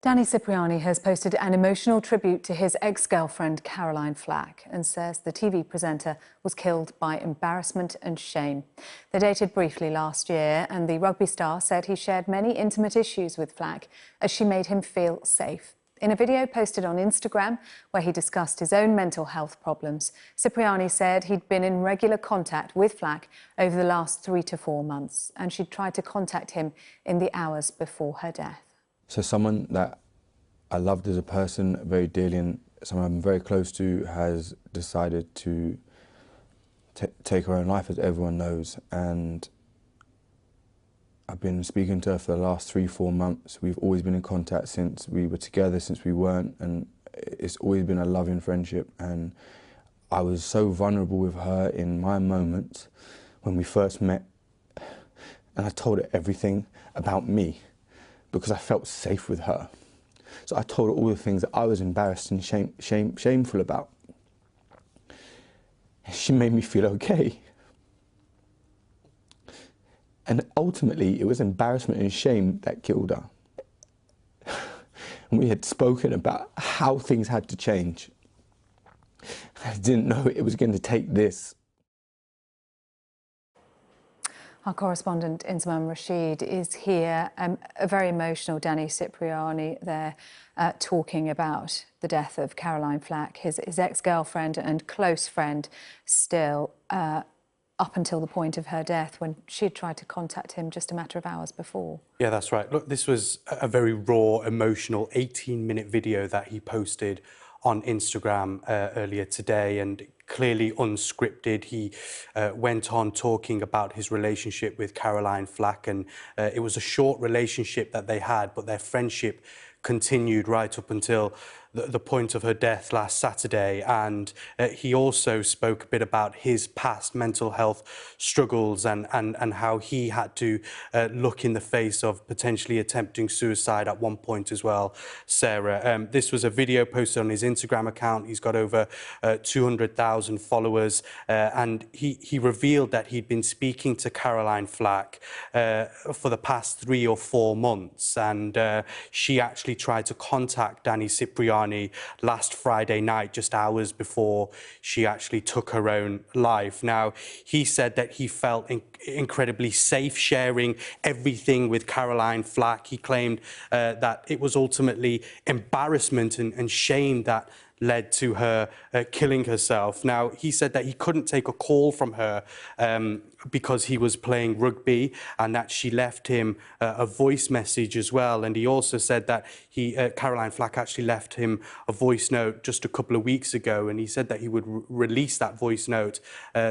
Danny Cipriani has posted an emotional tribute to his ex-girlfriend Caroline Flack and says the TV presenter was killed by embarrassment and shame. They dated briefly last year and the rugby star said he shared many intimate issues with Flack as she made him feel safe. In a video posted on Instagram where he discussed his own mental health problems, Cipriani said he'd been in regular contact with Flack over the last 3 to 4 months and she'd tried to contact him in the hours before her death. So someone that I loved as a person very dearly and someone I'm very close to has decided to take her own life, as everyone knows. And I've been speaking to her for the last 3-4 months. We've always been in contact since we were together, since we weren't, and it's always been a loving friendship. And I was so vulnerable with her in my moments when we first met, and I told her everything about me, because I felt safe with her. So I told her all the things that I was embarrassed and shameful about. And she made me feel okay. And ultimately, it was embarrassment and shame that killed her. And we had spoken about how things had to change. I didn't know it was going to take this. Our correspondent Inzamam Rashid is here. A very emotional Danny Cipriani there talking about the death of Caroline Flack, his ex-girlfriend and close friend still, up until the point of her death when she had tried to contact him just a matter of hours before. Yeah, that's right. Look, this was a very raw, emotional 18-minute video that he posted on Instagram earlier today, and clearly unscripted. He went on talking about his relationship with Caroline Flack, and it was a short relationship that they had, but their friendship continued right up until the point of her death last Saturday. And he also spoke a bit about his past mental health struggles and how he had to look in the face of potentially attempting suicide at one point as well, Sarah. This was a video posted on his Instagram account. He's got over 200,000 followers, and he revealed that he'd been speaking to Caroline Flack for the past 3 or 4 months, and she actually tried to contact Danny Cipriani last Friday night, just hours before she actually took her own life. Now, he said that he felt incredibly safe sharing everything with Caroline Flack. He claimed that it was ultimately embarrassment and shame that led to her killing herself. Now, he said that he couldn't take a call from her because he was playing rugby, and that she left him a voice message as well. And he also said that Caroline Flack actually left him a voice note just a couple of weeks ago, and he said that he would release that voice note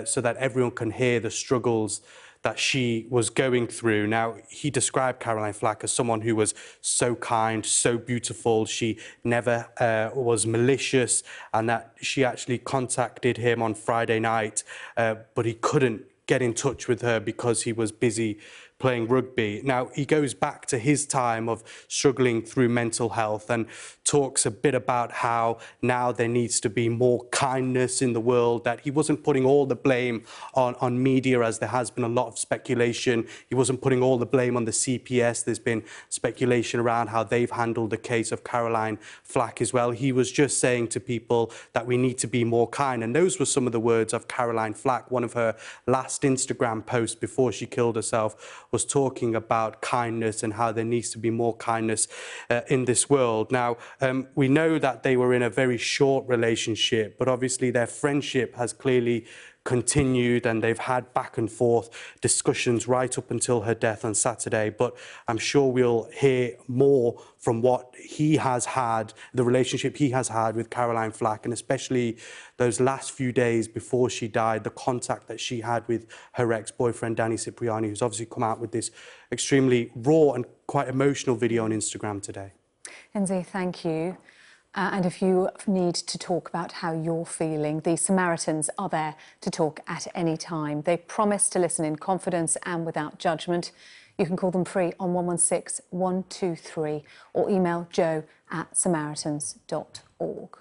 so that everyone can hear the struggles that she was going through. Now, he described Caroline Flack as someone who was so kind, so beautiful. She never was malicious, and that she actually contacted him on Friday night, but he couldn't get in touch with her because he was busy playing rugby. Now, he goes back to his time of struggling through mental health and talks a bit about how now there needs to be more kindness in the world, that he wasn't putting all the blame on media, as there has been a lot of speculation. He wasn't putting all the blame on the CPS. There's been speculation around how they've handled the case of Caroline Flack as well. He was just saying to people that we need to be more kind. And those were some of the words of Caroline Flack. One of her last Instagram posts before she killed herself was talking about kindness and how there needs to be more kindness in this world. Now, we know that they were in a very short relationship, but obviously their friendship has clearly continued, and they've had back and forth discussions right up until her death on Saturday. But I'm sure we'll hear more from what he has had, the relationship he has had with Caroline Flack, and especially those last few days before she died, the contact that she had with her ex-boyfriend, Danny Cipriani, who's obviously come out with this extremely raw and quite emotional video on Instagram today. Enzi, thank you. And if you need to talk about how you're feeling, the Samaritans are there to talk at any time. They promise to listen in confidence and without judgment. You can call them free on 116 123 or email joe@samaritans.org.